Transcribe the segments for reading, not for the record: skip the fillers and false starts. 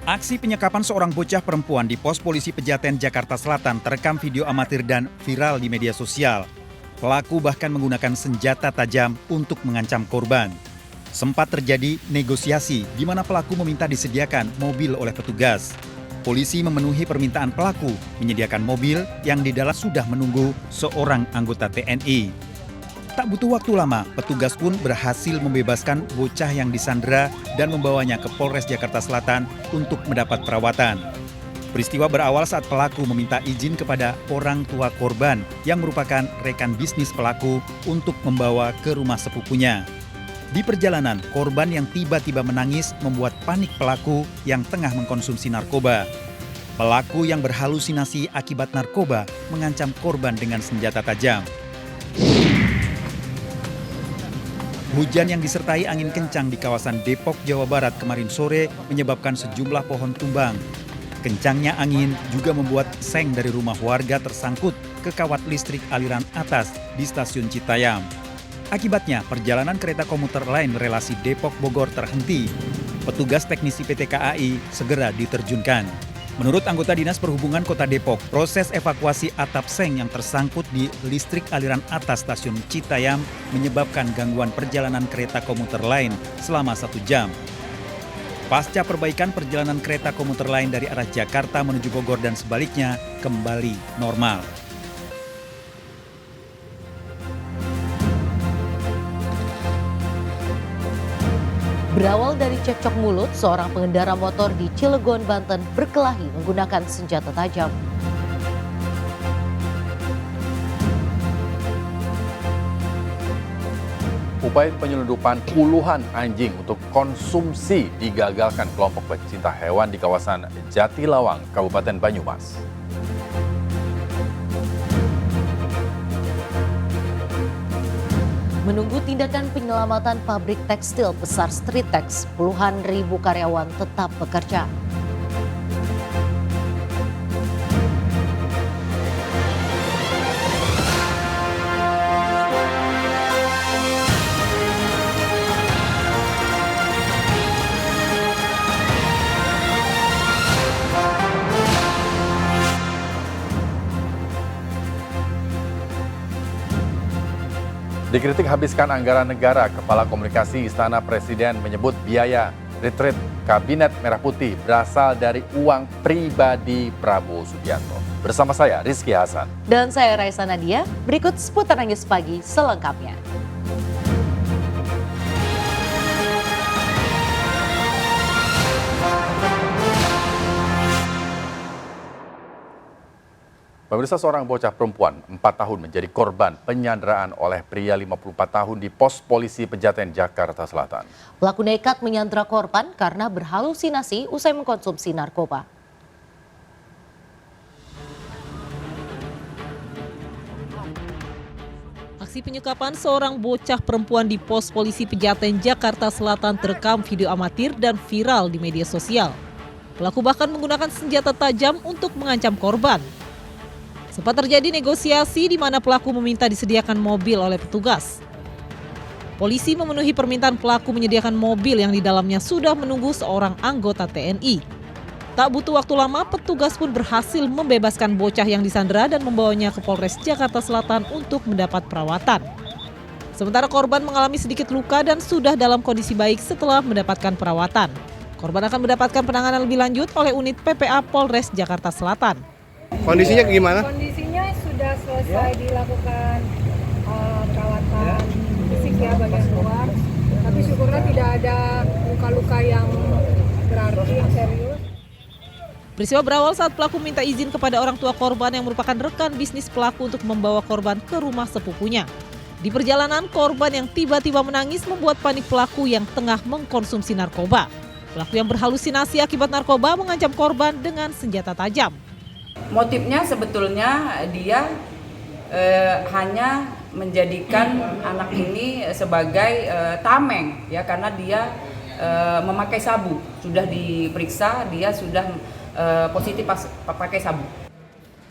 Aksi penyekapan seorang bocah perempuan di pos polisi Pejaten, Jakarta Selatan terekam video amatir dan viral di media sosial. Pelaku bahkan menggunakan senjata tajam untuk mengancam korban. Sempat terjadi negosiasi di mana pelaku meminta disediakan mobil oleh petugas. Polisi memenuhi permintaan pelaku menyediakan mobil yang di dalam sudah menunggu seorang anggota TNI. Tak butuh waktu lama, petugas pun berhasil membebaskan bocah yang disandera dan membawanya ke Polres Jakarta Selatan untuk mendapat perawatan. Peristiwa berawal saat pelaku meminta izin kepada orang tua korban yang merupakan rekan bisnis pelaku untuk membawa ke rumah sepupunya. Di perjalanan, korban yang tiba-tiba menangis membuat panik pelaku yang tengah mengkonsumsi narkoba. Pelaku yang berhalusinasi akibat narkoba mengancam korban dengan senjata tajam. Hujan yang disertai angin kencang di kawasan Depok, Jawa Barat kemarin sore menyebabkan sejumlah pohon tumbang. Kencangnya angin juga membuat seng dari rumah warga tersangkut ke kawat listrik aliran atas di stasiun Citayam. Akibatnya, perjalanan kereta komuter lain relasi Depok-Bogor terhenti. Petugas teknisi PT KAI segera diterjunkan. Menurut anggota Dinas Perhubungan Kota Depok, proses evakuasi atap seng yang tersangkut di listrik aliran atas stasiun Citayam menyebabkan gangguan perjalanan kereta komuter lain selama 1 jam. Pasca perbaikan, perjalanan kereta komuter lain dari arah Jakarta menuju Bogor dan sebaliknya kembali normal. Berawal dari cekcok mulut, seorang pengendara motor di Cilegon, Banten berkelahi menggunakan senjata tajam. Upaya penyelundupan puluhan anjing untuk konsumsi digagalkan kelompok pecinta hewan di kawasan Jatilawang, Kabupaten Banyumas. Menunggu tindakan penyelamatan pabrik tekstil besar Stritex, puluhan ribu karyawan tetap bekerja. Dikritik habiskan anggaran negara, Kepala Komunikasi Istana Presiden menyebut biaya retreat Kabinet Merah Putih berasal dari uang pribadi Prabowo Subianto. Bersama saya, Rizky Hasan. Dan saya, Raisa Nadia. Berikut seputar News Pagi selengkapnya. Pemirsa, seorang bocah perempuan 4 tahun menjadi korban penyanderaan oleh pria 54 tahun di pos polisi Pejaten, Jakarta Selatan. Pelaku nekat menyandera korban karena berhalusinasi usai mengkonsumsi narkoba. Aksi penyekapan seorang bocah perempuan di pos polisi Pejaten, Jakarta Selatan terekam video amatir dan viral di media sosial. Pelaku bahkan menggunakan senjata tajam untuk mengancam korban. Sempat terjadi negosiasi di mana pelaku meminta disediakan mobil oleh petugas. Polisi memenuhi permintaan pelaku menyediakan mobil yang di dalamnya sudah menunggu seorang anggota TNI. Tak butuh waktu lama, petugas pun berhasil membebaskan bocah yang disandera dan membawanya ke Polres Jakarta Selatan untuk mendapat perawatan. Sementara korban mengalami sedikit luka dan sudah dalam kondisi baik setelah mendapatkan perawatan. Korban akan mendapatkan penanganan lebih lanjut oleh unit PPA Polres Jakarta Selatan. Kondisinya gimana? Kondisinya sudah selesai dilakukan perawatan fisik ya bagian luar, tapi syukurnya tidak ada luka-luka yang berarti yang serius. Peristiwa berawal saat pelaku minta izin kepada orang tua korban yang merupakan rekan bisnis pelaku untuk membawa korban ke rumah sepupunya. Di perjalanan, korban yang tiba-tiba menangis membuat panik pelaku yang tengah mengkonsumsi narkoba. Pelaku yang berhalusinasi akibat narkoba mengancam korban dengan senjata tajam. Motifnya sebetulnya dia hanya menjadikan anak ini sebagai tameng ya, karena dia memakai sabu. Sudah diperiksa, dia sudah positif pakai sabu.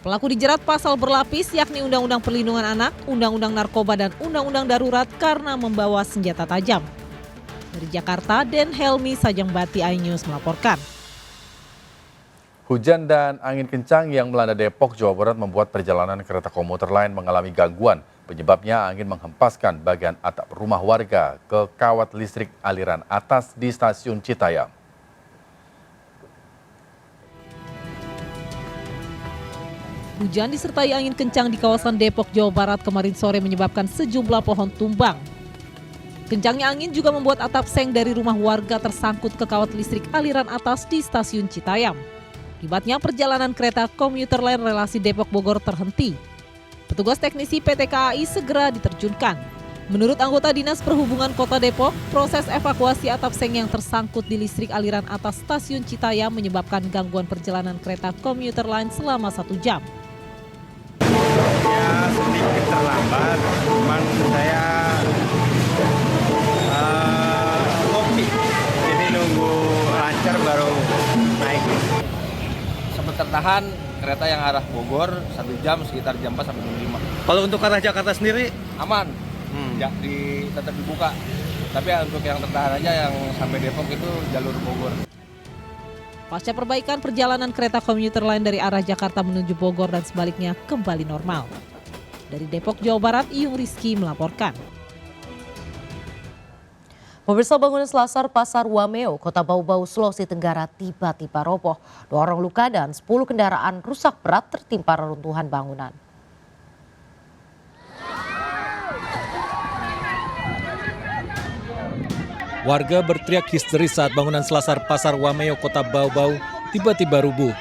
Pelaku dijerat pasal berlapis yakni Undang-Undang Perlindungan Anak, Undang-Undang Narkoba dan Undang-Undang Darurat karena membawa senjata tajam. Dari Jakarta, Den Helmi Sajangbati, iNews melaporkan. Hujan dan angin kencang yang melanda Depok, Jawa Barat membuat perjalanan kereta komuter lain mengalami gangguan. Penyebabnya angin menghempaskan bagian atap rumah warga ke kawat listrik aliran atas di stasiun Citayam. Hujan disertai angin kencang di kawasan Depok, Jawa Barat kemarin sore menyebabkan sejumlah pohon tumbang. Kencangnya angin juga membuat atap seng dari rumah warga tersangkut ke kawat listrik aliran atas di stasiun Citayam. Akibatnya perjalanan kereta komuter lain relasi Depok-Bogor terhenti. Petugas teknisi PT KAI segera diterjunkan. Menurut anggota Dinas Perhubungan Kota Depok, proses evakuasi atap seng yang tersangkut di listrik aliran atas stasiun Citayam menyebabkan gangguan perjalanan kereta komuter lain selama 1 jam. Ya sedikit terlambat, cuman saya kopi, jadi nunggu lancar baru naik. Sempat tertahan kereta yang arah Bogor 1 jam sekitar jam 4 sampai jam 5. Kalau untuk arah Jakarta sendiri Aman, tetap dibuka. Tapi untuk yang tertahan aja yang sampai Depok itu jalur Bogor. Pasca perbaikan, perjalanan kereta komuter lain dari arah Jakarta menuju Bogor dan sebaliknya kembali normal. Dari Depok, Jawa Barat, Iyung Rizky melaporkan. Pemirsa, bangunan selasar Pasar Wameo, Kota Bau-Bau, Sulawesi Tenggara tiba-tiba roboh. 2 orang luka dan 10 kendaraan rusak berat tertimpa reruntuhan bangunan. Warga berteriak histeris saat bangunan selasar Pasar Wameo, Kota Bau-Bau tiba-tiba rubuh.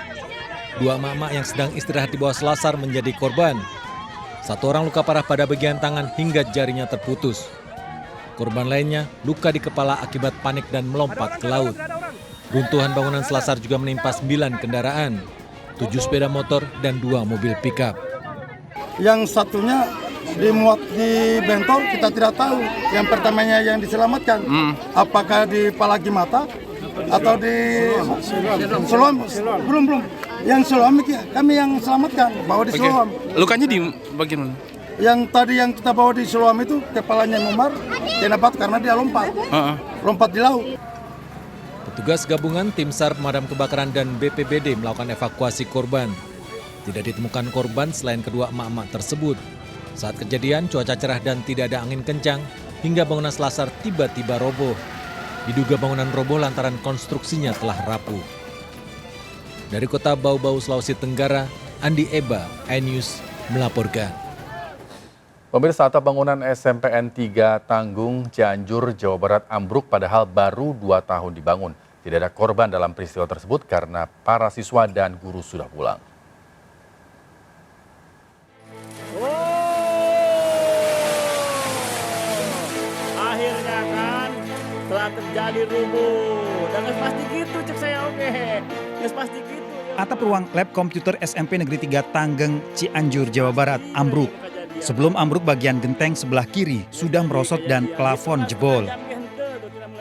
2 emak-emak yang sedang istirahat di bawah selasar menjadi korban. 1 orang luka parah pada bagian tangan hingga jarinya terputus. Korban lainnya luka di kepala akibat panik dan melompat ke laut. Runtuhan bangunan selasar juga menimpa 9 kendaraan, 7 sepeda motor dan 2 mobil pickup. Yang satunya dimuat di bentor, kita tidak tahu. Yang pertamanya yang diselamatkan, apakah di Palagi Mata atau di Siloam? Belum. Yang Siloam kami yang selamatkan, bawa di Siloam. Lukanya di bagian mana? Yang tadi yang kita bawa di Siloam itu kepalanya memar, kena batu karena dia lompat di laut. Petugas gabungan tim SAR pemadam kebakaran dan BPBD melakukan evakuasi korban. Tidak ditemukan korban selain kedua emak-emak tersebut. Saat kejadian, cuaca cerah dan tidak ada angin kencang hingga bangunan selasar tiba-tiba roboh. Diduga bangunan roboh lantaran konstruksinya telah rapuh. Dari Kota Bau-Bau, Sulawesi Tenggara, Andi Eba, iNews melaporkan. Pemirsa, atap bangunan SMPN 3 Tanggung, Cianjur, Jawa Barat ambruk padahal baru 2 tahun dibangun. Tidak ada korban dalam peristiwa tersebut karena para siswa dan guru sudah pulang. akhirnya kan telah terjadi rubuh. Dan pasti gitu cek saya, oke. Pasti gitu. Atap ruang lab komputer SMP Negeri 3 Tanggeng, Cianjur, Jawa Barat ambruk. Sebelum ambruk, bagian genteng sebelah kiri sudah merosot dan plafon jebol.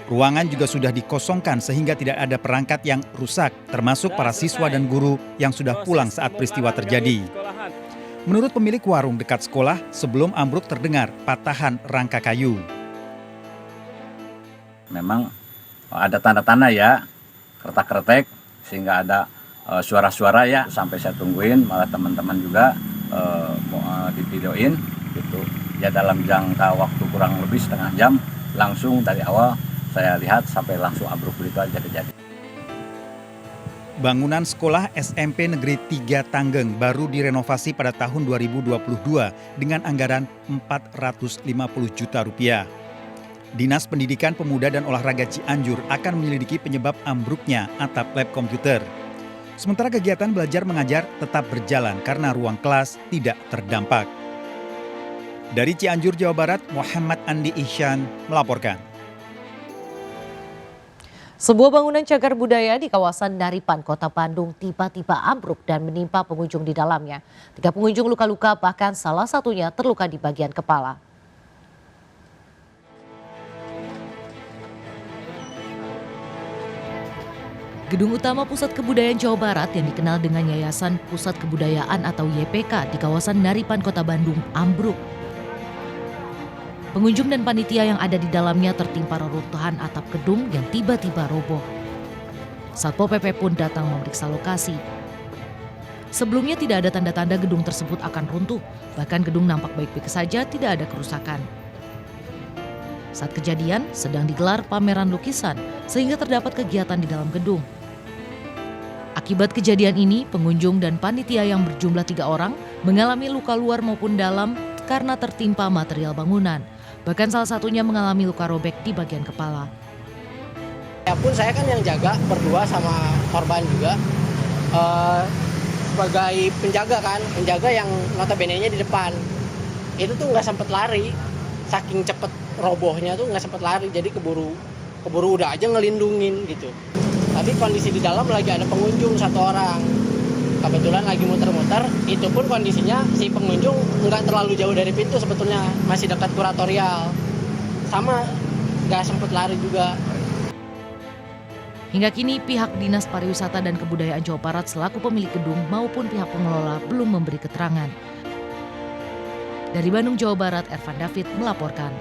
Ruangan juga sudah dikosongkan sehingga tidak ada perangkat yang rusak, termasuk para siswa dan guru yang sudah pulang saat peristiwa terjadi. Menurut pemilik warung dekat sekolah, sebelum ambruk terdengar patahan rangka kayu. Memang ada tanda-tanda ya, kretek-kretek, sehingga ada suara-suara ya, sampai saya tungguin, malah teman-teman juga divideoin gitu. Ya dalam jangka waktu kurang lebih setengah jam, langsung dari awal saya lihat sampai langsung ambruk begitu aja terjadi. Bangunan sekolah SMP Negeri 3 Tanggeng baru direnovasi pada tahun 2022 dengan anggaran 450 juta rupiah. Dinas Pendidikan Pemuda dan Olahraga Cianjur akan menyelidiki penyebab ambruknya atap lab komputer. Sementara kegiatan belajar mengajar tetap berjalan karena ruang kelas tidak terdampak. Dari Cianjur, Jawa Barat, Muhammad Andi Ihsan melaporkan. Sebuah bangunan cagar budaya di kawasan Naripan, Kota Bandung tiba-tiba ambruk dan menimpa pengunjung di dalamnya. 3 pengunjung luka-luka, bahkan salah satunya terluka di bagian kepala. Gedung utama Pusat Kebudayaan Jawa Barat yang dikenal dengan Yayasan Pusat Kebudayaan atau YPK di kawasan Naripan, Kota Bandung ambruk. Pengunjung dan panitia yang ada di dalamnya tertimpa reruntuhan atap gedung yang tiba-tiba roboh. Satpol PP pun datang memeriksa lokasi. Sebelumnya tidak ada tanda-tanda gedung tersebut akan runtuh, bahkan gedung nampak baik-baik saja, tidak ada kerusakan. Saat kejadian, sedang digelar pameran lukisan, sehingga terdapat kegiatan di dalam gedung. Akibat kejadian ini, pengunjung dan panitia yang berjumlah 3 orang mengalami luka luar maupun dalam karena tertimpa material bangunan. Bahkan salah satunya mengalami luka robek di bagian kepala. Ya pun saya kan yang jaga berdua sama korban juga. Sebagai penjaga yang notabene-nya di depan. Itu tuh nggak sempet lari, saking cepet robohnya tuh nggak sempet lari, jadi keburu udah aja ngelindungin gitu. Tapi kondisi di dalam lagi ada pengunjung 1 orang, kebetulan lagi muter-muter, itu pun kondisinya si pengunjung nggak terlalu jauh dari pintu sebetulnya, masih dekat kuratorial, sama nggak sempet lari juga. Hingga kini pihak Dinas Pariwisata dan Kebudayaan Jawa Barat selaku pemilik gedung maupun pihak pengelola belum memberi keterangan. Dari Bandung, Jawa Barat, Ervan David melaporkan.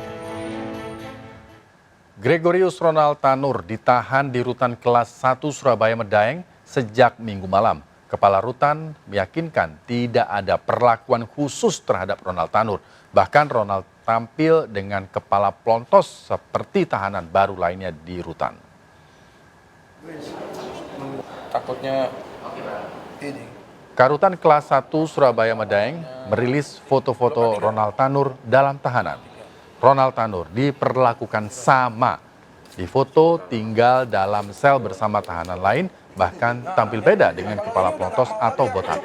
Gregorius Ronald Tanur ditahan di Rutan Kelas 1 Surabaya Medaeng sejak Minggu malam. Kepala Rutan meyakinkan tidak ada perlakuan khusus terhadap Ronald Tanur. Bahkan Ronald tampil dengan kepala plontos seperti tahanan baru lainnya di Rutan. Takutnya ini. Karutan Kelas 1 Surabaya Medaeng merilis foto-foto Ronald Tanur dalam tahanan. Ronald Tanur diperlakukan sama. Di foto tinggal dalam sel bersama tahanan lain, bahkan tampil beda dengan kepala pelontos atau botak.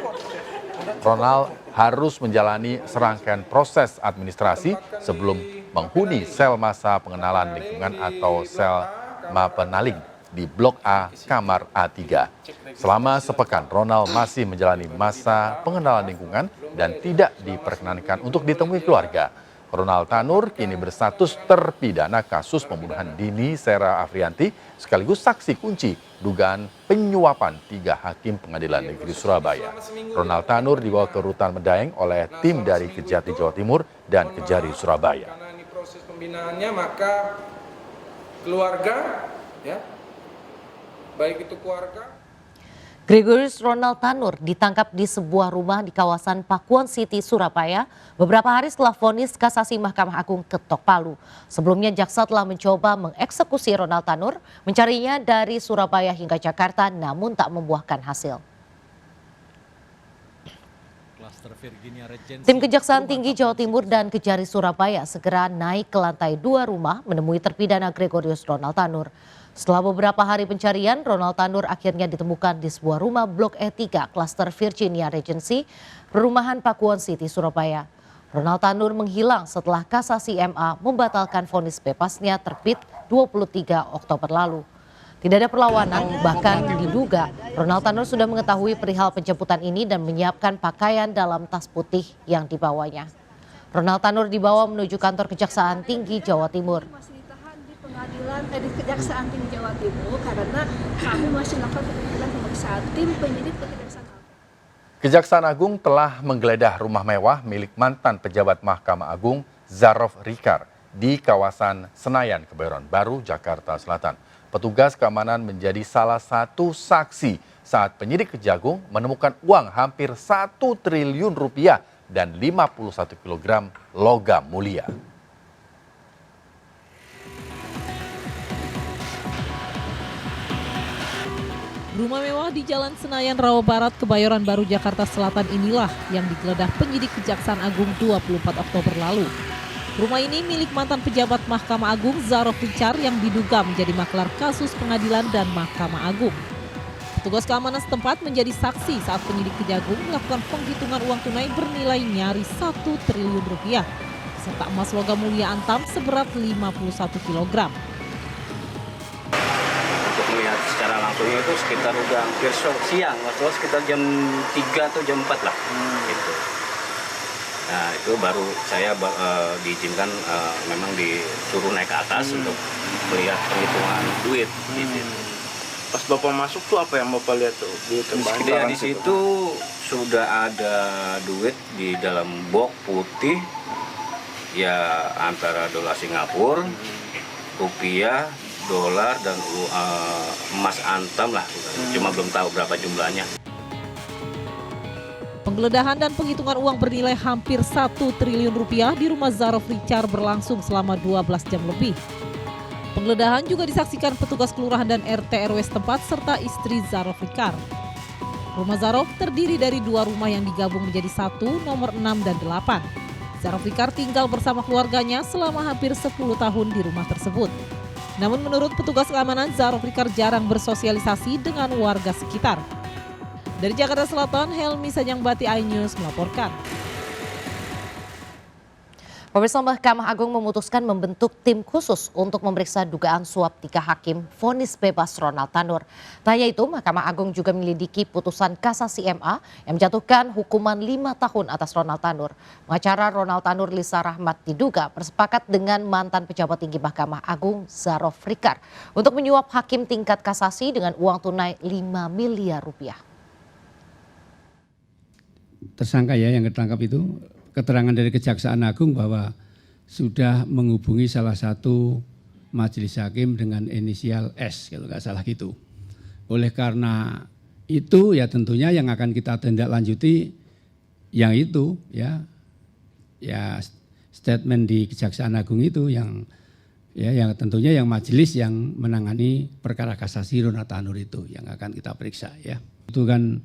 Ronald harus menjalani serangkaian proses administrasi sebelum menghuni sel masa pengenalan lingkungan atau sel Mapenaling di Blok A, Kamar A3. Selama sepekan, Ronald masih menjalani masa pengenalan lingkungan dan tidak diperkenankan untuk ditemui keluarga. Ronald Tanur kini berstatus terpidana kasus pembunuhan Dini Sera Afrianti sekaligus saksi kunci dugaan penyuapan 3 hakim Pengadilan Negeri Surabaya. Ronald Tanur dibawa ke Rutan Medaeng oleh tim dari Kejati Jawa Timur dan Kejari Surabaya. Karena ini proses pembinaannya, maka keluarga, ya, baik itu keluarga. Gregorius Ronald Tanur ditangkap di sebuah rumah di kawasan Pakuan City, Surabaya beberapa hari setelah vonis kasasi Mahkamah Agung ketok palu. Sebelumnya jaksa telah mencoba mengeksekusi Ronald Tanur, mencarinya dari Surabaya hingga Jakarta namun tak membuahkan hasil. Tim Kejaksaan Tinggi Jawa Timur dan Kejari Surabaya segera naik ke lantai 2 rumah menemui terpidana Gregorius Ronald Tanur. Setelah beberapa hari pencarian, Ronald Tanur akhirnya ditemukan di sebuah rumah Blok E3 klaster Virginia Regency, perumahan Pakuan City, Surabaya. Ronald Tanur menghilang setelah kasasi MA membatalkan vonis bebasnya terbit 23 Oktober lalu. Tidak ada perlawanan, bahkan diduga Ronald Tanur sudah mengetahui perihal penjemputan ini dan menyiapkan pakaian dalam tas putih yang dibawanya. Ronald Tanur dibawa menuju kantor Kejaksaan Tinggi Jawa Timur. Pengadilan di Kejaksaan Tinggi Jawa Timur karena kami masih melakukan pemeriksaan pemeriksaan tim penyidik Kejaksaan Agung. Kejaksaan Agung telah menggeledah rumah mewah milik mantan pejabat Mahkamah Agung Zarof Rikar di kawasan Senayan, Kebayoran Baru, Jakarta Selatan. Petugas keamanan menjadi salah satu saksi saat penyidik Kejagung menemukan uang hampir 1 triliun rupiah dan 51 kg logam mulia. Rumah mewah di Jalan Senayan, Rawa Barat, Kebayoran Baru, Jakarta Selatan inilah yang digeledah penyidik Kejaksaan Agung 24 Oktober lalu. Rumah ini milik mantan pejabat Mahkamah Agung Zarof Rikar yang diduga menjadi maklar kasus pengadilan dan Mahkamah Agung. Petugas keamanan setempat menjadi saksi saat penyidik Kejagung melakukan penghitungan uang tunai bernilai nyaris 1 triliun rupiah, serta emas logam mulia antam seberat 51 kg. Melihat secara langsungnya itu sekitar udah hampir siang, maksudnya sekitar jam 3 atau jam 4 lah. Gitu. Nah itu baru saya diizinkan memang disuruh naik ke atas untuk melihat perhitungan duit. Pas Bapak masuk tuh apa yang Bapak lihat tuh? Di situ sudah ada duit di dalam box putih, ya antara dolar Singapura, rupiah, dolar dan emas antam lah, cuma belum tahu berapa jumlahnya. Penggeledahan dan penghitungan uang bernilai hampir 1 triliun rupiah di rumah Zarof Ricar berlangsung selama 12 jam lebih. Penggeledahan juga disaksikan petugas kelurahan dan RT RW setempat serta istri Zarof Ricar. Rumah Zarof terdiri dari 2 rumah yang digabung menjadi 1, nomor 6 dan 8. Zarof Ricar tinggal bersama keluarganya selama hampir 10 tahun di rumah tersebut. Namun menurut petugas keamanan, Zarof Ricar jarang bersosialisasi dengan warga sekitar. Dari Jakarta Selatan, Helmi Sajangbati, iNews melaporkan. Pemirsa, Mahkamah Agung memutuskan membentuk tim khusus untuk memeriksa dugaan suap 3 hakim vonis bebas Ronald Tanur. Tak hanya itu, Mahkamah Agung juga menyelidiki putusan kasasi MA yang menjatuhkan hukuman 5 tahun atas Ronald Tanur. Pengacara Ronald Tanur, Lisa Rahmat, diduga bersepakat dengan mantan pejabat tinggi Mahkamah Agung Zarof Ricar untuk menyuap hakim tingkat kasasi dengan uang tunai 5 miliar rupiah. Tersangka ya yang ketangkap itu, keterangan dari Kejaksaan Agung bahwa sudah menghubungi salah satu majelis hakim dengan inisial S, kalau nggak salah gitu. Oleh karena itu ya tentunya yang akan kita tindak lanjuti yang itu ya statement di Kejaksaan Agung itu yang tentunya yang majelis yang menangani perkara kasasi Ronald Tanur itu yang akan kita periksa ya. Itu kan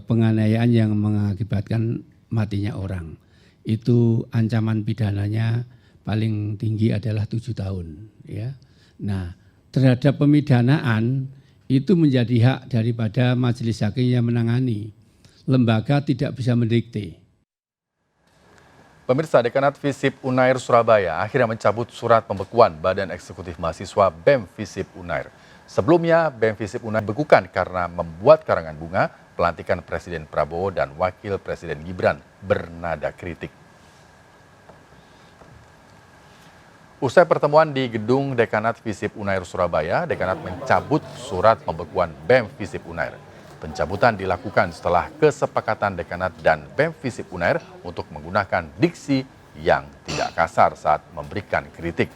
penganiayaan yang mengakibatkan matinya orang. Itu ancaman pidananya paling tinggi adalah 7 tahun ya. Nah, terhadap pemidanaan itu menjadi hak daripada majelis hakim yang menangani. Lembaga tidak bisa mendikte. Pemirsa, Dekanat Visip Unair Surabaya akhirnya mencabut surat pembekuan Badan Eksekutif Mahasiswa BEM Visip Unair. Sebelumnya, BEM Visip Unair dibekukan karena membuat karangan bunga pelantikan Presiden Prabowo dan Wakil Presiden Gibran bernada kritik. Usai pertemuan di gedung Dekanat Visip Unair Surabaya, Dekanat mencabut surat pembekuan BEM Visip Unair. Pencabutan dilakukan setelah kesepakatan Dekanat dan BEM Visip Unair untuk menggunakan diksi yang tidak kasar saat memberikan kritik.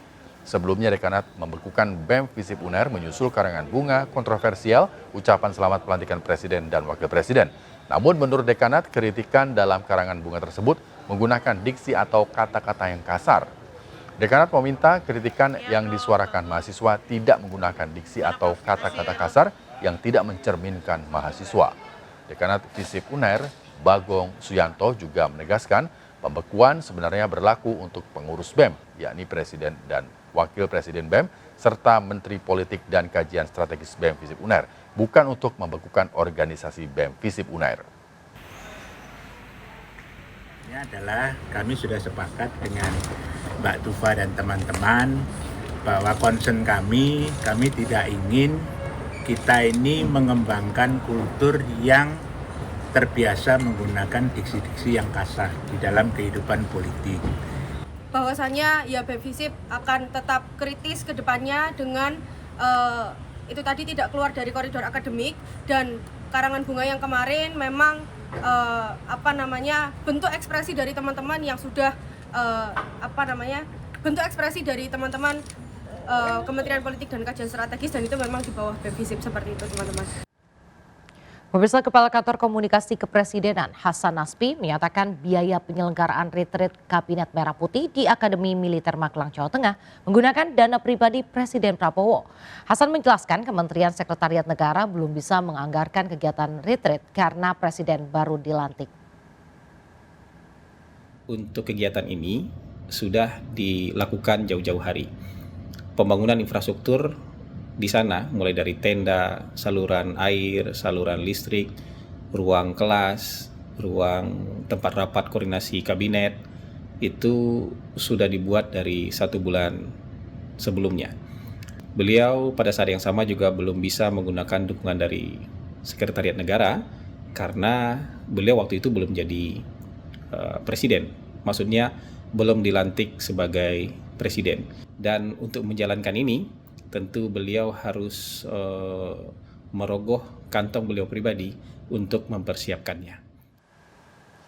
Sebelumnya Dekanat membekukan BEM Visip Unair menyusul karangan bunga kontroversial ucapan selamat pelantikan Presiden dan Wakil Presiden. Namun menurut Dekanat, kritikan dalam karangan bunga tersebut menggunakan diksi atau kata-kata yang kasar. Dekanat meminta kritikan yang disuarakan mahasiswa tidak menggunakan diksi atau kata-kata kasar yang tidak mencerminkan mahasiswa. Dekanat Visip Unair, Bagong Suyanto, juga menegaskan pembekuan sebenarnya berlaku untuk pengurus BEM, yakni Presiden dan Wakil Presiden BEM, serta Menteri Politik dan Kajian Strategis BEM Visip Unair, bukan untuk membekukan organisasi BEM Visip Unair. Ini adalah kami sudah sepakat dengan Mbak Tufa dan teman-teman bahwa concern kami tidak ingin kita ini mengembangkan kultur yang terbiasa menggunakan diksi-diksi yang kasar di dalam kehidupan politik. Bahwasannya ya BEM Visip akan tetap kritis ke depannya dengan itu tadi tidak keluar dari koridor akademik, dan karangan bunga yang kemarin memang bentuk ekspresi dari teman-teman yang sudah bentuk ekspresi dari teman-teman Kementerian Politik dan Kajian Strategis, dan itu memang di bawah BEM Visip seperti itu teman-teman. Pemirsa, Kepala Kantor Komunikasi Kepresidenan Hasan Naspi menyatakan biaya penyelenggaraan retreat Kabinet Merah Putih di Akademi Militer Magelang, Jawa Tengah menggunakan dana pribadi Presiden Prabowo. Hasan menjelaskan Kementerian Sekretariat Negara belum bisa menganggarkan kegiatan retreat karena Presiden baru dilantik. Untuk kegiatan ini sudah dilakukan jauh-jauh hari. Pembangunan infrastruktur di sana, mulai dari tenda, saluran air, saluran listrik, ruang kelas, ruang tempat rapat koordinasi kabinet, itu sudah dibuat dari 1 bulan sebelumnya. Beliau pada saat yang sama juga belum bisa menggunakan dukungan dari Sekretariat Negara karena beliau waktu itu belum jadi presiden, maksudnya belum dilantik sebagai presiden. Dan untuk menjalankan ini, tentu beliau harus merogoh kantong beliau pribadi untuk mempersiapkannya.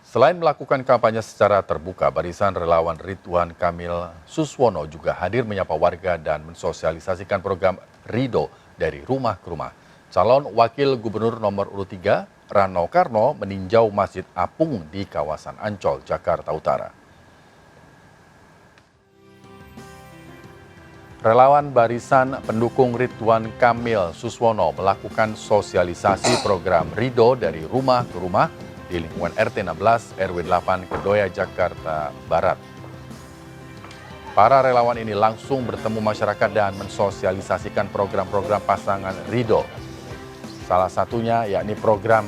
Selain melakukan kampanye secara terbuka, barisan relawan Ridwan Kamil Suswono juga hadir menyapa warga dan mensosialisasikan program Ridho dari rumah ke rumah. Calon Wakil Gubernur nomor urut 3, Rano Karno, meninjau Masjid Apung di kawasan Ancol, Jakarta Utara. Relawan barisan pendukung Ridwan Kamil Suswono melakukan sosialisasi program Ridho dari rumah ke rumah di lingkungan RT 16 RW 8 Kedoya, Jakarta Barat. Para relawan ini langsung bertemu masyarakat dan mensosialisasikan program-program pasangan Ridho. Salah satunya yakni program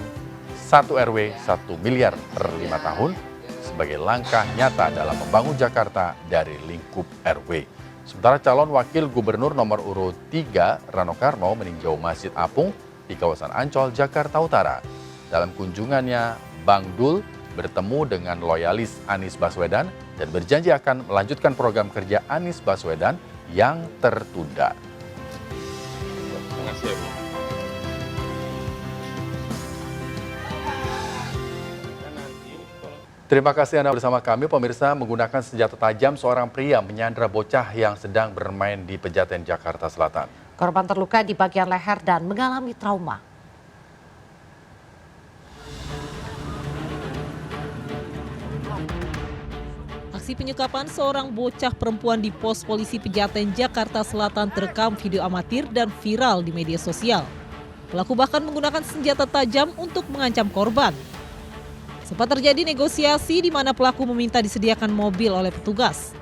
1 RW 1 miliar per 5 tahun sebagai langkah nyata dalam membangun Jakarta dari lingkup RW. Sementara calon wakil gubernur nomor urut 3, Rano Karno, meninjau Masjid Apung di kawasan Ancol, Jakarta Utara. Dalam kunjungannya, Bang Dul bertemu dengan loyalis Anies Baswedan dan berjanji akan melanjutkan program kerja Anies Baswedan yang tertunda. Terima kasih, Bu. Terima kasih Anda bersama kami, pemirsa. Menggunakan senjata tajam, seorang pria menyandra bocah yang sedang bermain di Pejaten, Jakarta Selatan. Korban terluka di bagian leher dan mengalami trauma. Aksi penyekapan seorang bocah perempuan di pos polisi Pejaten, Jakarta Selatan terekam video amatir dan viral di media sosial. Pelaku bahkan menggunakan senjata tajam untuk mengancam korban. Sempat terjadi negosiasi di mana pelaku meminta disediakan mobil oleh petugas.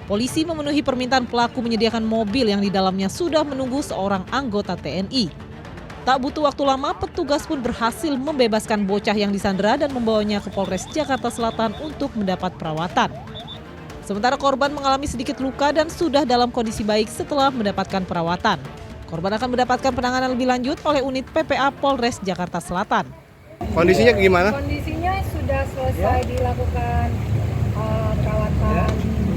Polisi memenuhi permintaan pelaku menyediakan mobil yang di dalamnya sudah menunggu seorang anggota TNI. Tak butuh waktu lama, petugas pun berhasil membebaskan bocah yang disandera dan membawanya ke Polres Jakarta Selatan untuk mendapat perawatan. Sementara korban mengalami sedikit luka dan sudah dalam kondisi baik setelah mendapatkan perawatan. Korban akan mendapatkan penanganan lebih lanjut oleh unit PPA Polres Jakarta Selatan. Kondisinya gimana? Kondisinya sudah selesai dilakukan perawatan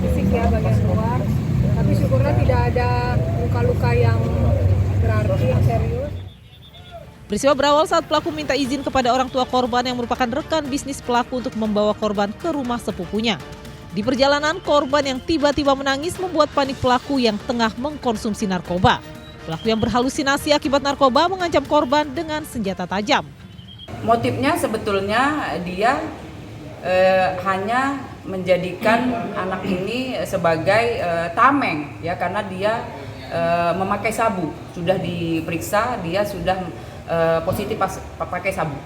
fisik ya bagian luar. Tapi syukurnya tidak ada luka-luka yang berarti, yang serius. Peristiwa berawal saat pelaku minta izin kepada orang tua korban yang merupakan rekan bisnis pelaku untuk membawa korban ke rumah sepupunya. Di perjalanan, korban yang tiba-tiba menangis membuat panik pelaku yang tengah mengkonsumsi narkoba. Pelaku yang berhalusinasi akibat narkoba mengancam korban dengan senjata tajam. Motifnya sebetulnya dia hanya menjadikan anak ini sebagai tameng ya, karena dia memakai sabu. Sudah diperiksa, dia sudah positif pakai sabu.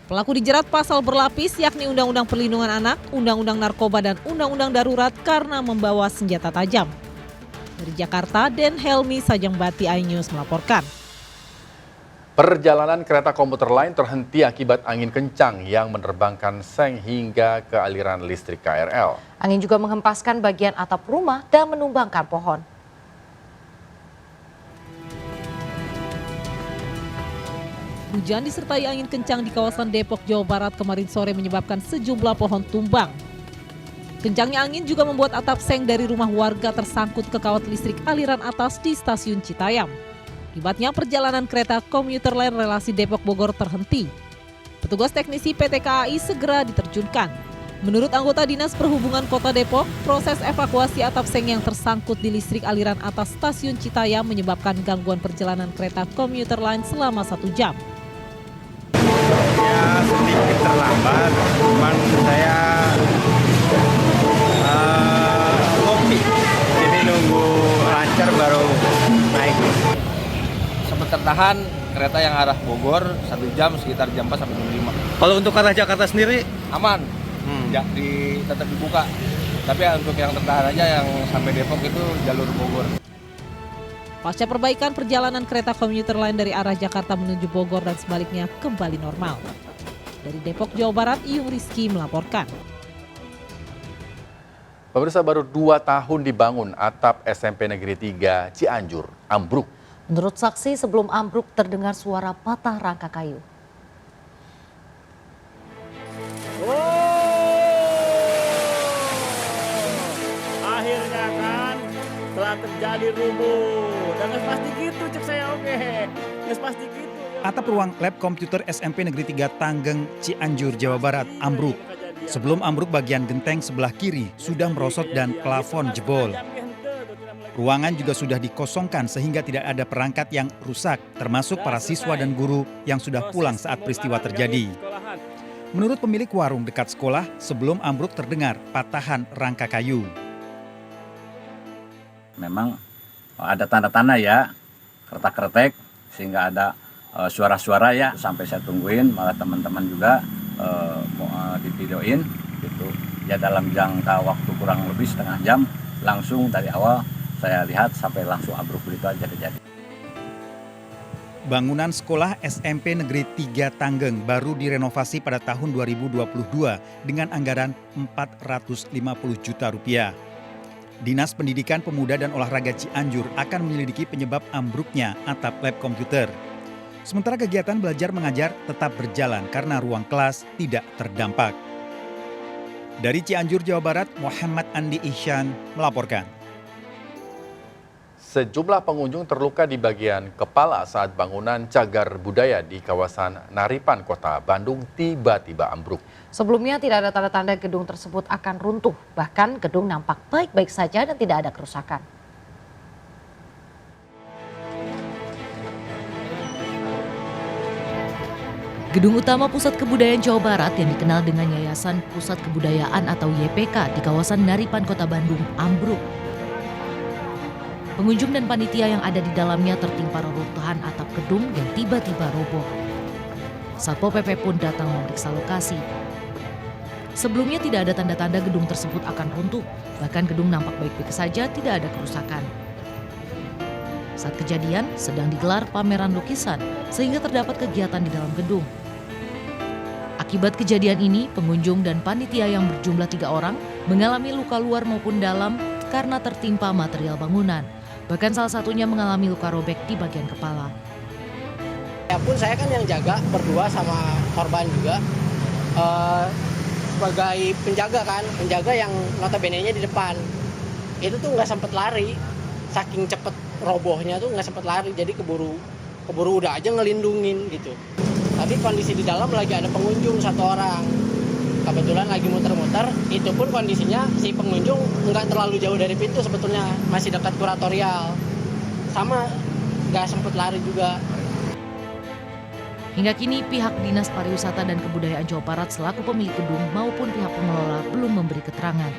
Pelaku dijerat pasal berlapis yakni Undang-Undang Perlindungan Anak, Undang-Undang Narkoba dan Undang-Undang Darurat karena membawa senjata tajam. Dari Jakarta, Den Helmi Sajangbati, iNews melaporkan. Perjalanan kereta komuter lain terhenti akibat angin kencang yang menerbangkan seng hingga ke aliran listrik KRL. Angin juga menghempaskan bagian atap rumah dan menumbangkan pohon. Hujan disertai angin kencang di kawasan Depok, Jawa Barat kemarin sore menyebabkan sejumlah pohon tumbang. Kencangnya angin juga membuat atap seng dari rumah warga tersangkut ke kawat listrik aliran atas di stasiun Citayam. Akibatnya perjalanan kereta komuter lain relasi Depok-Bogor terhenti. Petugas teknisi PT KAI segera diterjunkan. Menurut anggota Dinas Perhubungan Kota Depok, proses evakuasi atap seng yang tersangkut di listrik aliran atas stasiun Citayam menyebabkan gangguan perjalanan kereta komuter lain selama 1 jam. Ya sedikit terlambat, cuman saya kopi. Jadi nunggu lancar baru naik. Sempat tertahan kereta yang arah Bogor 1 jam sekitar jam 4 sampai jam 5. Kalau untuk arah Jakarta sendiri Aman, tetap dibuka. Tapi untuk yang tertahan aja yang sampai Depok itu jalur Bogor. Pasca perbaikan, perjalanan kereta komuter lain dari arah Jakarta menuju Bogor dan sebaliknya kembali normal. Dari Depok, Jawa Barat, Iyung Rizky melaporkan. Pemirsa, baru 2 tahun dibangun, atap SMP Negeri 3 Cianjur ambruk. Menurut saksi, sebelum ambruk terdengar suara patah rangka kayu. Akhirnya kan telah terjadi rubuh. Dan pasti gitu cek saya, oke. Pasti gitu ya. Atap ruang lab komputer SMP Negeri 3 Tanggeng, Cianjur, Jawa Barat ambruk. Sebelum ambruk, bagian genteng sebelah kiri sudah merosot dan plafon jebol. Ruangan juga sudah dikosongkan sehingga tidak ada perangkat yang rusak, termasuk para siswa dan guru yang sudah pulang saat peristiwa terjadi. Menurut pemilik warung dekat sekolah, sebelum ambruk terdengar patahan rangka kayu. Memang ada tanda-tanda ya, kretek-kretek, sehingga ada suara-suara ya, sampai saya tungguin, malah teman-teman juga mau divideoin gitu. Ya dalam jangka waktu kurang lebih setengah jam, langsung dari awal saya lihat sampai langsung ambruk begitu aja terjadi. Bangunan sekolah SMP Negeri 3 Tanggeng baru direnovasi pada tahun 2022 dengan anggaran 450 juta rupiah. Dinas Pendidikan Pemuda dan Olahraga Cianjur akan menyelidiki penyebab ambruknya atap lab komputer. Sementara kegiatan belajar mengajar tetap berjalan karena ruang kelas tidak terdampak. Dari Cianjur, Jawa Barat, Muhammad Andi Ihsan melaporkan. Sejumlah pengunjung terluka di bagian kepala saat bangunan cagar budaya di kawasan Naripan, Kota Bandung tiba-tiba ambruk. Sebelumnya tidak ada tanda-tanda gedung tersebut akan runtuh. Bahkan gedung nampak baik-baik saja dan tidak ada kerusakan. Gedung utama Pusat Kebudayaan Jawa Barat yang dikenal dengan Yayasan Pusat Kebudayaan atau YPK di kawasan Naripan, Kota Bandung ambruk. Pengunjung dan panitia yang ada di dalamnya tertimpa reruntuhan atap gedung yang tiba-tiba roboh. Satpol PP pun datang memeriksa lokasi. Sebelumnya tidak ada tanda-tanda gedung tersebut akan runtuh, bahkan gedung nampak baik-baik saja, tidak ada kerusakan. Saat kejadian sedang digelar pameran lukisan sehingga terdapat kegiatan di dalam gedung. Akibat kejadian ini, pengunjung dan panitia yang berjumlah 3 orang mengalami luka luar maupun dalam karena tertimpa material bangunan. Bahkan salah satunya mengalami luka robek di bagian kepala. Ya pun saya kan yang jaga berdua sama korban juga. Sebagai penjaga yang notabene-nya di depan. Itu tuh nggak sempet lari. Saking cepet robohnya tuh nggak sempet lari. Jadi keburu udah aja ngelindungin gitu. Tapi kondisi di dalam lagi ada pengunjung 1 orang. Kebetulan lagi muter-muter, itu pun kondisinya si pengunjung nggak terlalu jauh dari pintu sebetulnya, masih dekat kuratorial. Sama, nggak sempet lari juga. Hingga kini pihak Dinas Pariwisata dan Kebudayaan Jawa Barat selaku pemilik gedung maupun pihak pengelola belum memberi keterangan.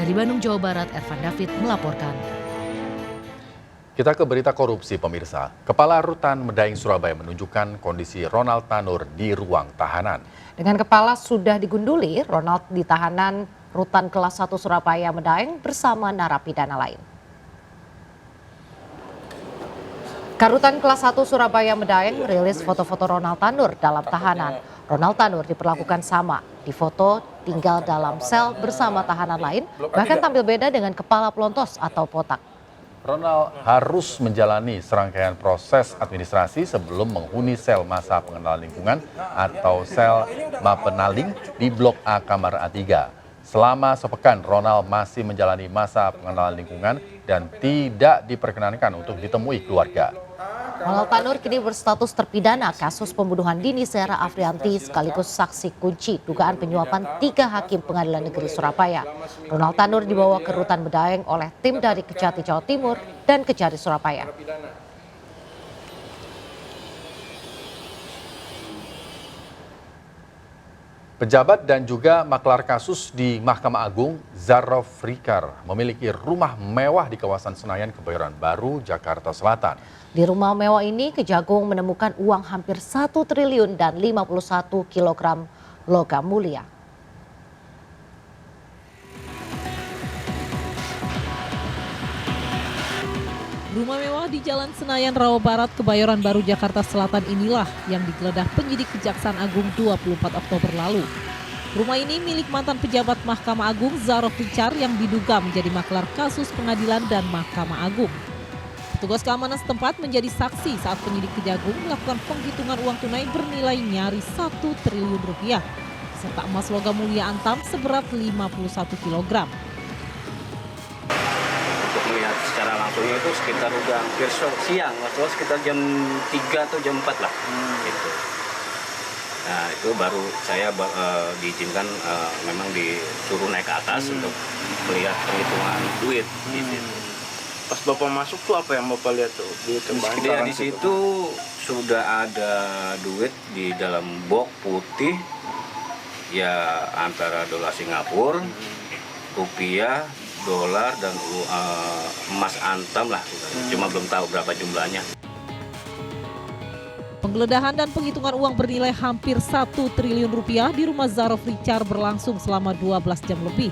Dari Bandung, Jawa Barat, Ervan David melaporkan. Kita ke berita korupsi, pemirsa. Kepala Rutan Medaeng Surabaya menunjukkan kondisi Ronald Tanur di ruang tahanan. Dengan kepala sudah digunduli, Ronald di tahanan Rutan Kelas 1 Surabaya Medaeng bersama narapidana lain. Karutan Kelas 1 Surabaya Medaeng merilis foto-foto Ronald Tanur dalam tahanan. Ronald Tanur diperlakukan sama, difoto tinggal dalam sel bersama tahanan lain, bahkan tampil beda dengan kepala pelontos atau potak. Ronald harus menjalani serangkaian proses administrasi sebelum menghuni sel masa pengenalan lingkungan atau sel Mapenaling di Blok A Kamar A3. Selama sepekan, Ronald masih menjalani masa pengenalan lingkungan dan tidak diperkenankan untuk ditemui keluarga. Ronald Tanur kini berstatus terpidana kasus pembunuhan Dini Sera Afrianti sekaligus saksi kunci dugaan penyuapan 3 hakim Pengadilan Negeri Surabaya. Ronald Tanur dibawa ke Rutan Medaeng oleh tim dari Kejati Jawa Timur dan Kejati Surabaya. Pejabat dan juga maklar kasus di Mahkamah Agung, Zarof Rikar, memiliki rumah mewah di kawasan Senayan, Kebayoran Baru, Jakarta Selatan. Di rumah mewah ini, Kejagung menemukan uang hampir 1 triliun dan 51 kilogram logam mulia. Rumah mewah di Jalan Senayan, Rawa Barat, Kebayoran Baru, Jakarta Selatan inilah yang digeledah penyidik Kejaksaan Agung 24 Oktober lalu. Rumah ini milik mantan pejabat Mahkamah Agung Zarof Rikar yang diduga menjadi maklar kasus pengadilan dan Mahkamah Agung. Petugas keamanan setempat menjadi saksi saat penyidik Kejagung melakukan penghitungan uang tunai bernilai nyaris 1 triliun rupiah, serta emas logam mulia antam seberat 51 kilogram. Untuk melihat secara langsung langsungnya itu sekitar udah hampir siang, maksudnya sekitar jam 3 atau jam 4 lah. Gitu. Nah itu baru saya diizinkan memang disuruh naik ke atas untuk melihat perhitungan duit di situ. Pas Bapak masuk tuh apa yang Bapak lihat tuh? Di situ sudah ada duit di dalam box putih, ya antara dolar Singapura, rupiah, dolar dan emas antam lah. Cuma belum tahu berapa jumlahnya. Penggeledahan dan penghitungan uang bernilai hampir 1 triliun rupiah di rumah Zarof Richard berlangsung selama 12 jam lebih.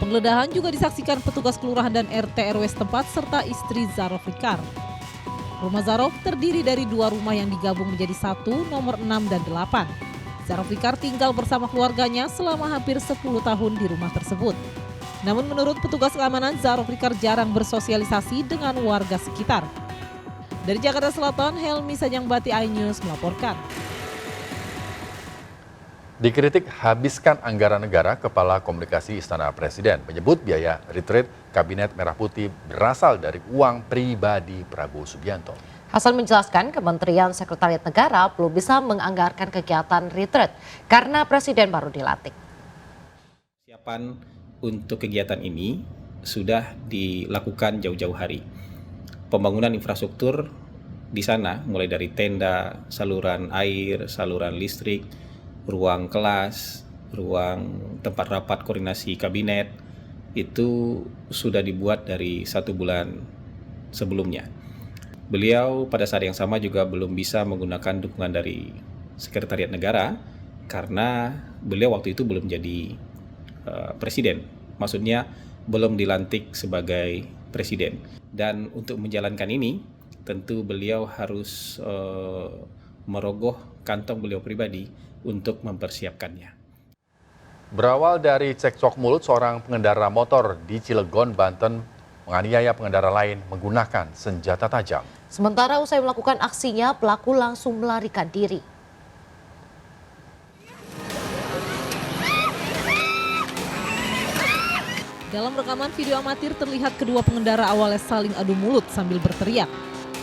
Penggeledahan juga disaksikan petugas kelurahan dan RT RW setempat serta istri Zarof Richard. Rumah Zarof terdiri dari 2 rumah yang digabung menjadi 1, nomor 6 dan 8. Zarof Richard tinggal bersama keluarganya selama hampir 10 tahun di rumah tersebut. Namun menurut petugas keamanan, Zarof Richard jarang bersosialisasi dengan warga sekitar. Dari Jakarta Selatan, Helmi Sajangbati, iNews melaporkan. Dikritik habiskan anggaran negara, Kepala Komunikasi Istana Presiden menyebut biaya retreat Kabinet Merah Putih berasal dari uang pribadi Prabowo Subianto. Hasan menjelaskan Kementerian Sekretariat Negara belum bisa menganggarkan kegiatan retreat karena Presiden baru dilantik. Persiapan untuk kegiatan ini sudah dilakukan jauh-jauh hari. Pembangunan infrastruktur di sana mulai dari tenda, saluran air, saluran listrik, ruang kelas, ruang tempat rapat koordinasi kabinet itu sudah dibuat dari 1 bulan sebelumnya. Beliau pada saat yang sama juga belum bisa menggunakan dukungan dari Sekretariat Negara karena beliau waktu itu belum jadi presiden. Maksudnya belum dilantik sebagai presiden. Dan untuk menjalankan ini tentu beliau harus merogoh kantong beliau pribadi untuk mempersiapkannya. Berawal dari cekcok mulut, seorang pengendara motor di Cilegon, Banten menganiaya pengendara lain menggunakan senjata tajam. Sementara usai melakukan aksinya, pelaku langsung melarikan diri. Dalam rekaman video amatir terlihat kedua pengendara awalnya saling adu mulut sambil berteriak.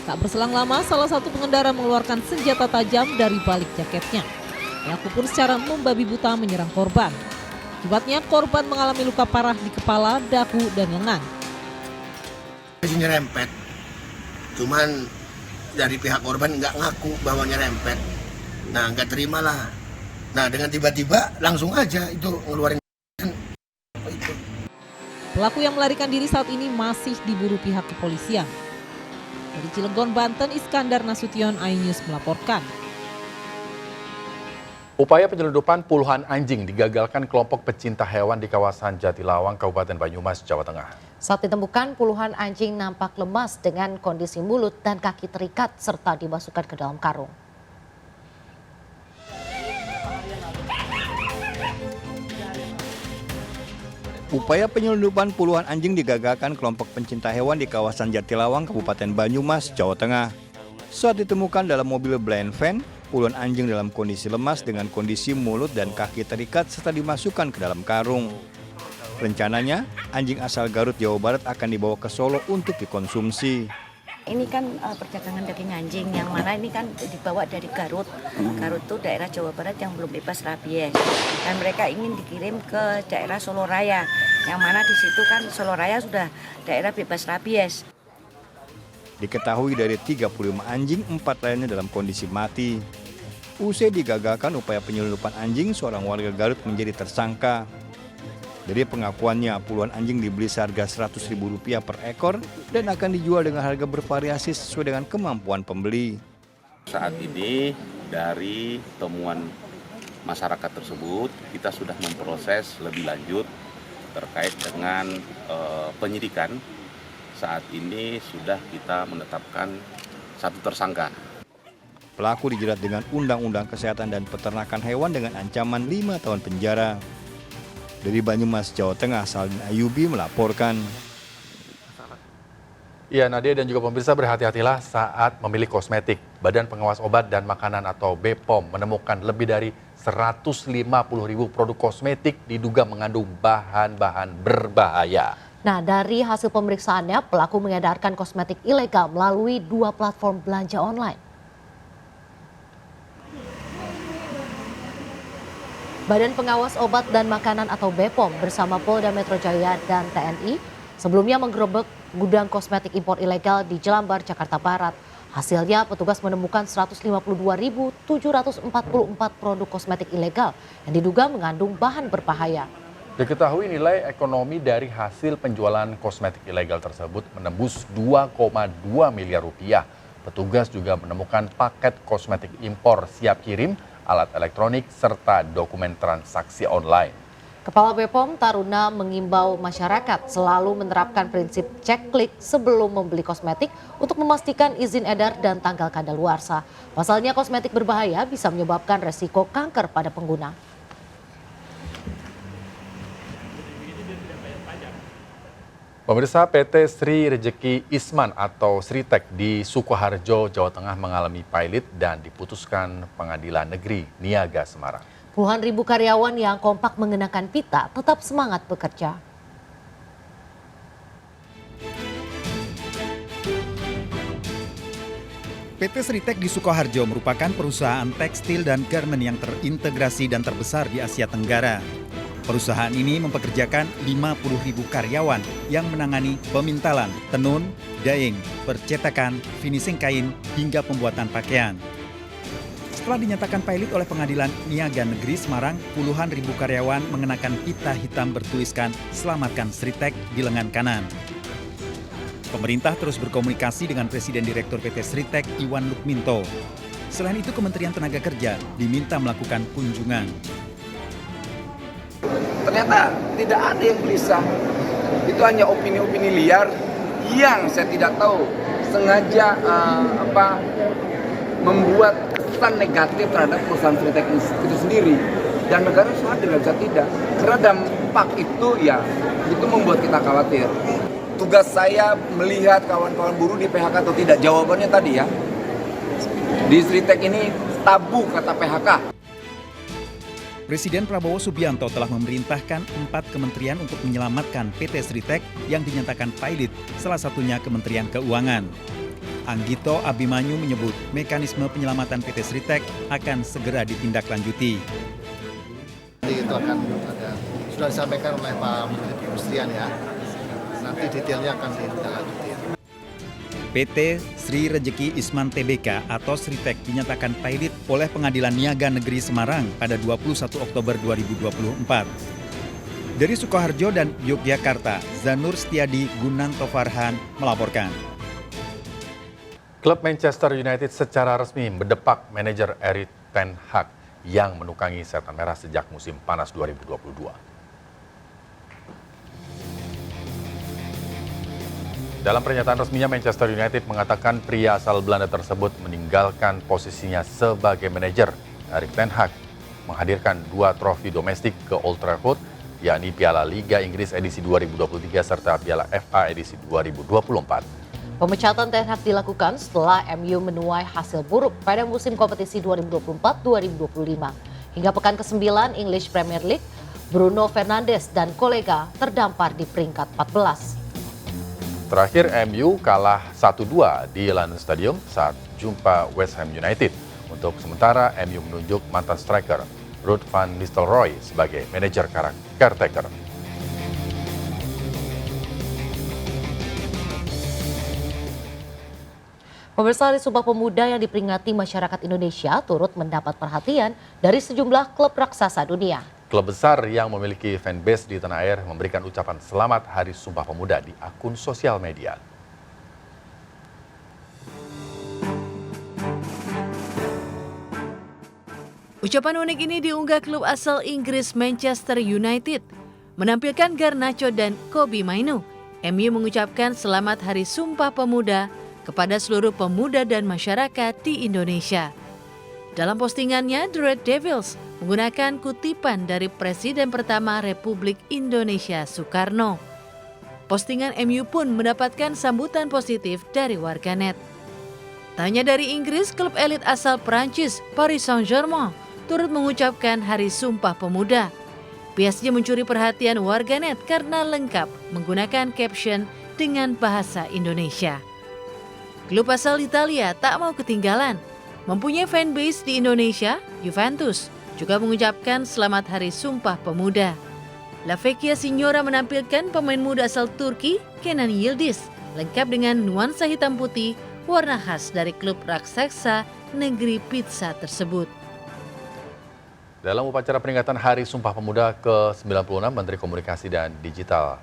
Tak berselang lama, salah satu pengendara mengeluarkan senjata tajam dari balik jaketnya. Pelaku pun secara membabi buta menyerang korban. Akibatnya korban mengalami luka parah di kepala, dagu, dan lengan. Nyerempet, cuman dari pihak korban nggak ngaku bahwa nyerempet. Nah nggak terimalah. Nah dengan tiba-tiba langsung aja itu ngeluarin. Pelaku yang melarikan diri saat ini masih diburu pihak kepolisian. Dari Cilegon, Banten, Iskandar Nasution, iNews melaporkan. Upaya penyelundupan puluhan anjing digagalkan kelompok pecinta hewan di kawasan Jatilawang, Kabupaten Banyumas, Jawa Tengah. Saat ditemukan, puluhan anjing nampak lemas dengan kondisi mulut dan kaki terikat serta dimasukkan ke dalam karung. Upaya penyelundupan puluhan anjing digagalkan kelompok pencinta hewan di kawasan Jatilawang, Kabupaten Banyumas, Jawa Tengah. Saat ditemukan dalam mobil blind van, puluhan anjing dalam kondisi lemas dengan kondisi mulut dan kaki terikat serta dimasukkan ke dalam karung. Rencananya, anjing asal Garut, Jawa Barat akan dibawa ke Solo untuk dikonsumsi. Ini kan perdagangan daging anjing yang mana ini kan dibawa dari Garut. Garut itu daerah Jawa Barat yang belum bebas rabies. Dan mereka ingin dikirim ke daerah Solo Raya. Yang mana di situ kan Solo Raya sudah daerah bebas rabies. Diketahui dari 35 anjing, 4 lainnya dalam kondisi mati. Usai digagalkan upaya penyelundupan anjing, seorang warga Garut menjadi tersangka. Dari pengakuannya, puluhan anjing dibeli seharga Rp100.000 per ekor dan akan dijual dengan harga bervariasi sesuai dengan kemampuan pembeli. Saat ini dari temuan masyarakat tersebut, kita sudah memproses lebih lanjut terkait dengan penyidikan. Saat ini sudah kita menetapkan 1 tersangka. Pelaku dijerat dengan Undang-Undang Kesehatan dan Peternakan Hewan dengan ancaman 5 tahun penjara. Dari Banyumas, Jawa Tengah, Saldin Ayubi melaporkan. Ya, Nadia dan juga pemirsa, berhati-hatilah saat memilih kosmetik. Badan Pengawas Obat dan Makanan atau BPOM menemukan lebih dari 150.000 produk kosmetik diduga mengandung bahan-bahan berbahaya. Nah, dari hasil pemeriksaannya, pelaku mengedarkan kosmetik ilegal melalui 2 platform belanja online. Badan Pengawas Obat dan Makanan atau BPOM bersama Polda Metro Jaya dan TNI sebelumnya menggerebek gudang kosmetik impor ilegal di Jelambar, Jakarta Barat. Hasilnya, petugas menemukan 152.744 produk kosmetik ilegal yang diduga mengandung bahan berbahaya. Diketahui nilai ekonomi dari hasil penjualan kosmetik ilegal tersebut menembus 2,2 miliar rupiah. Petugas juga menemukan paket kosmetik impor siap kirim, alat elektronik, serta dokumen transaksi online. Kepala BPOM Taruna mengimbau masyarakat selalu menerapkan prinsip cek klik sebelum membeli kosmetik untuk memastikan izin edar dan tanggal kadaluarsa. Pasalnya kosmetik berbahaya bisa menyebabkan resiko kanker pada pengguna. Pemirsa, PT Sri Rejeki Isman atau Sritek di Sukoharjo, Jawa Tengah mengalami pilot dan diputuskan Pengadilan Negeri Niaga Semarang. Puluhan ribu karyawan yang kompak mengenakan pita tetap semangat bekerja. PT Sritek di Sukoharjo merupakan perusahaan tekstil dan garmen yang terintegrasi dan terbesar di Asia Tenggara. Perusahaan ini mempekerjakan 50.000 karyawan yang menangani pemintalan, tenun, dyeing, percetakan, finishing kain, hingga pembuatan pakaian. Setelah dinyatakan pilot oleh Pengadilan Niaga Negeri Semarang, puluhan ribu karyawan mengenakan pita hitam bertuliskan "Selamatkan Sritek" di lengan kanan. Pemerintah terus berkomunikasi dengan Presiden Direktur PT Sritek Iwan Lukminto. Selain itu, Kementerian Tenaga Kerja diminta melakukan kunjungan. Ternyata tidak ada yang gelisah. Itu hanya opini-opini liar yang saya tidak tahu sengaja membuat kesan negatif terhadap perusahaan Sritek itu sendiri. Dan negara sadar nggak bisa tidak. Karena dampak itu itu membuat kita khawatir. Tugas saya melihat kawan-kawan buruh di PHK atau tidak. Jawabannya tadi ya. Di Sritek ini tabu kata PHK. Presiden Prabowo Subianto telah memerintahkan 4 kementerian untuk menyelamatkan PT Sritek yang dinyatakan pilot, salah satunya Kementerian Keuangan. Anggito Abimanyu menyebut mekanisme penyelamatan PT Sritek akan segera ditindaklanjuti. Itu akan sudah disampaikan oleh Pak Menteri Perindustrian ya. Nanti detailnya akan ditindaklanjuti. PT Sri Rejeki Isman Tbk atau Sritek dinyatakan pilot oleh Pengadilan Niaga Negeri Semarang pada 21 Oktober 2024. Dari Sukoharjo dan Yogyakarta, Zanur Setiadi Gunanto Farhan melaporkan. Klub Manchester United secara resmi mendepak manajer Erik ten Hag yang menukangi setan merah sejak musim panas 2022. Dalam pernyataan resminya, Manchester United mengatakan pria asal Belanda tersebut meninggalkan posisinya sebagai manajer. Erik ten Hag menghadirkan 2 trofi domestik ke Old Trafford, yakni Piala Liga Inggris edisi 2023 serta Piala FA edisi 2024. Pemecatan Ten Hag dilakukan setelah MU menuai hasil buruk pada musim kompetisi 2024-2025. Hingga pekan ke-9 English Premier League, Bruno Fernandes dan kolega terdampar di peringkat 14. Terakhir, MU kalah 1-2 di London Stadium saat jumpa West Ham United. Untuk sementara, MU menunjuk mantan striker Ruud van Nistelrooy sebagai manajer caretaker. Pemirsa, Hari Sumpah Pemuda yang diperingati masyarakat Indonesia turut mendapat perhatian dari sejumlah klub raksasa dunia. Klub besar yang memiliki fanbase di tanah air memberikan ucapan selamat Hari Sumpah Pemuda di akun sosial media. Ucapan unik ini diunggah klub asal Inggris Manchester United. Menampilkan Garnacho dan Kobbie Mainoo, MU mengucapkan selamat Hari Sumpah Pemuda kepada seluruh pemuda dan masyarakat di Indonesia. Dalam postingannya, The Red Devils menggunakan kutipan dari Presiden pertama Republik Indonesia, Soekarno. Postingan MU pun mendapatkan sambutan positif dari warganet. Tak hanya dari Inggris, klub elit asal Prancis, Paris Saint-Germain, turut mengucapkan Hari Sumpah Pemuda. PSG mencuri perhatian warganet karena lengkap menggunakan caption dengan bahasa Indonesia. Klub asal Italia tak mau ketinggalan. Mempunyai fanbase di Indonesia, Juventus juga mengucapkan selamat Hari Sumpah Pemuda. La Vecchia Signora menampilkan pemain muda asal Turki, Kenan Yildiz, lengkap dengan nuansa hitam putih, warna khas dari klub raksasa negeri pizza tersebut. Dalam upacara peringatan Hari Sumpah Pemuda ke-96, Menteri Komunikasi dan Digital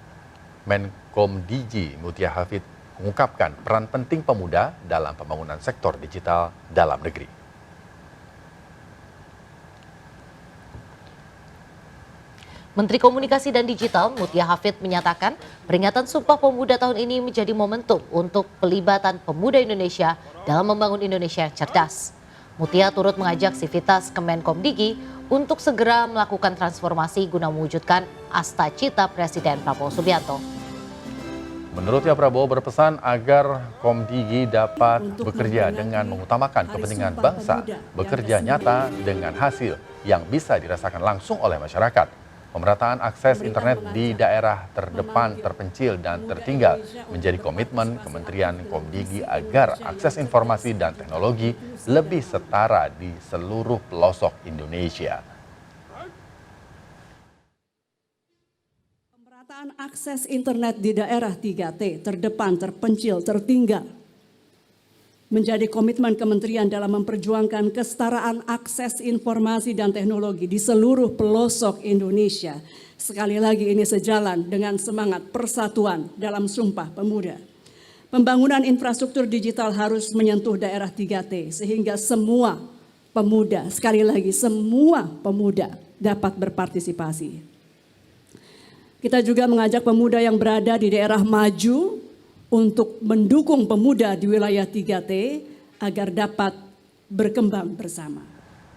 Menkomdigi Mutia Hafid mengungkapkan peran penting pemuda dalam pembangunan sektor digital dalam negeri. Menteri Komunikasi dan Digital Mutia Hafid menyatakan peringatan Sumpah Pemuda tahun ini menjadi momentum untuk pelibatan pemuda Indonesia dalam membangun Indonesia yang cerdas. Mutia turut mengajak Sivitas Kemenkomdigi untuk segera melakukan transformasi guna mewujudkan asta cita Presiden Prabowo Subianto. Menurutnya Prabowo berpesan agar Komdigi dapat bekerja dengan mengutamakan kepentingan bangsa, bekerja nyata dengan hasil yang bisa dirasakan langsung oleh masyarakat. Pemerataan akses internet di daerah terdepan, terpencil, dan tertinggal menjadi komitmen Kementerian Komdigi agar akses informasi dan teknologi lebih setara di seluruh pelosok Indonesia. Pemerataan akses internet di daerah 3T, terdepan, terpencil, tertinggal, menjadi komitmen kementerian dalam memperjuangkan kesetaraan akses informasi dan teknologi di seluruh pelosok Indonesia. Sekali lagi ini sejalan dengan semangat persatuan dalam Sumpah Pemuda. Pembangunan infrastruktur digital harus menyentuh daerah 3T sehingga semua pemuda, sekali lagi semua pemuda dapat berpartisipasi. Kita juga mengajak pemuda yang berada di daerah maju untuk mendukung pemuda di wilayah 3T agar dapat berkembang bersama.